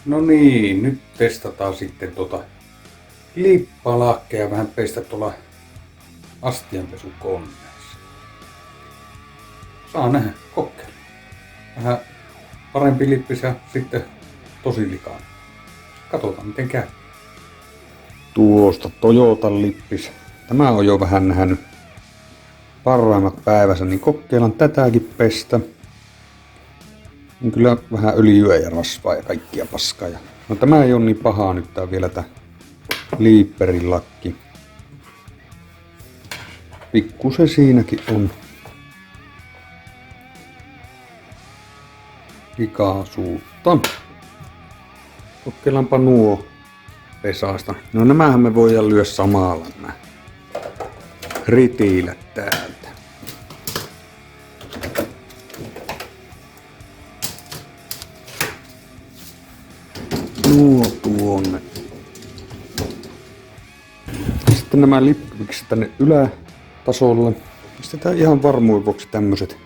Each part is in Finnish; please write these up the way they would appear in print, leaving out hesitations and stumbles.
No niin, nyt testataan sitten lippalakkeja vähän pestä tuolla astianpesukoneessa. Saa nähdä, kokeilla. Vähän parempi lippis ja sitten tosi likainen. Katsotaan miten käy. Tuosta Toyotan lippis. Tämä on jo vähän nähnyt parhaimmat päivänsä, niin kokeillaan tätäkin pestä. On kyllä vähän öljyä ja rasvaa ja kaikkia paskaa. No tämä ei ole niin pahaa nyt, tää on vielä tää Liipperin lakki. Pikku se siinäkin on likaisuutta. Kokeillaanpa nuo pesasta. No nämähän me voidaan lyödä samalla nämä ritiilät täältä. Nuo tuonne. Sitten nämä lippikset tänne ylätasolle. Pistetään ihan varmuuden vuoksi tämmöset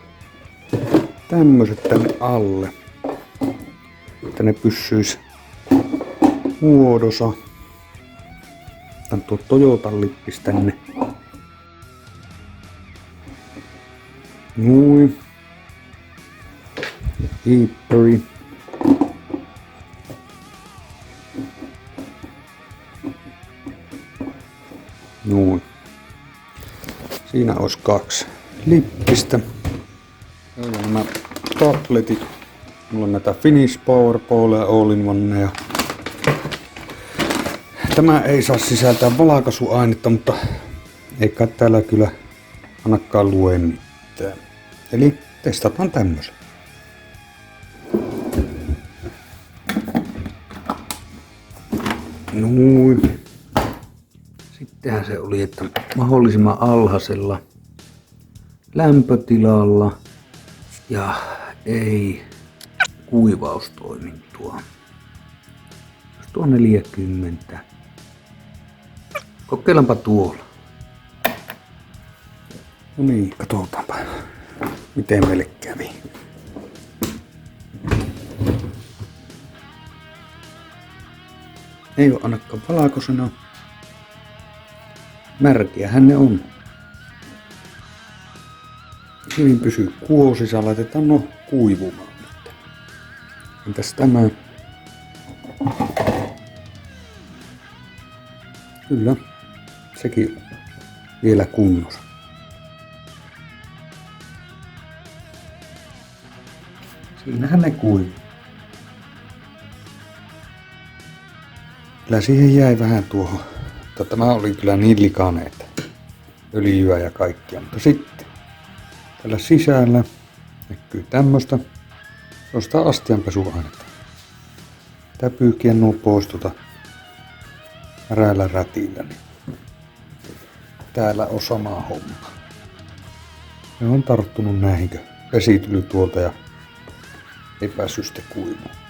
tänne alle. Että ne pyssyis muodossa. Tän tuo Toyotan lippis tänne. Noin. Liipperi. Noin. Siinä olisi 2 lippistä. Ja nämä tabletit. Mulla on näitä Finish Power Ball ja All-in-Oneja. Tämä ei saa sisältää valkaisuainetta, mutta ei kai täällä kyllä annakaan lue mitään. Eli testataan tämmösen. Noin. Sittenhän se oli, että mahdollisimman alhaisella lämpötilalla ja ei kuivaustoimintoa. Jos tuo 40. Kokeillaanpa tuolla. No niin, katsotaanpa miten meille kävi. Ei ole ainakaan valkoisena. Märkiähän ne on. Hyvin pysyy kuosissa, laitetaan no kuivumaan nyt. Entäs tämä? Kyllä, sekin vielä kunnossa. Siinähän ne kuivuu. Kyllä siihen jäi vähän tuohon. Tämä oli kyllä niin likainen, että öljyä ja kaikkia. Mutta sitten tällä sisällä näkyy tämmöstä. Se on sitä astianpesuainetta. Tää pyyhkiä nuo pois märällä rätillä. Niin täällä on sama homma. Ne on tarttunut näihinkö. Vesi tuli tuolta ja ei päässyt sitten kuivumaan.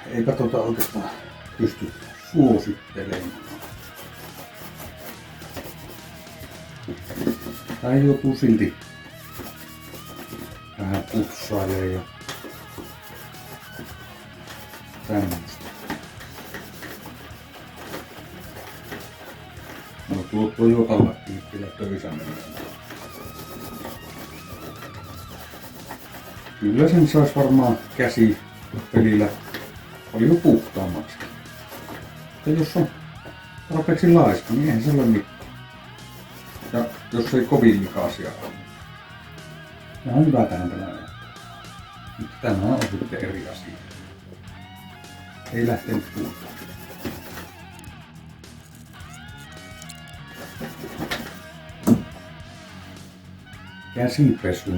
Ei katsota oikeastaan pysty suosittelemaan. Tai joku silti vähän putsailee ja tämmöistä. No tuo Toyotallakin vielä töissä mennään. Kyllä sen sais varmaan käsipelillä paljon puhtaammaksi. Ja jos on tarpeeksi laiska, niin eihän se ole mitään. Ja jos ei kovin likaisia ole. Tämä on hyvä tähän tämä. Mutta tämä on sitten eri asia. Ei lähtenyt puhutaan. Käsipesu.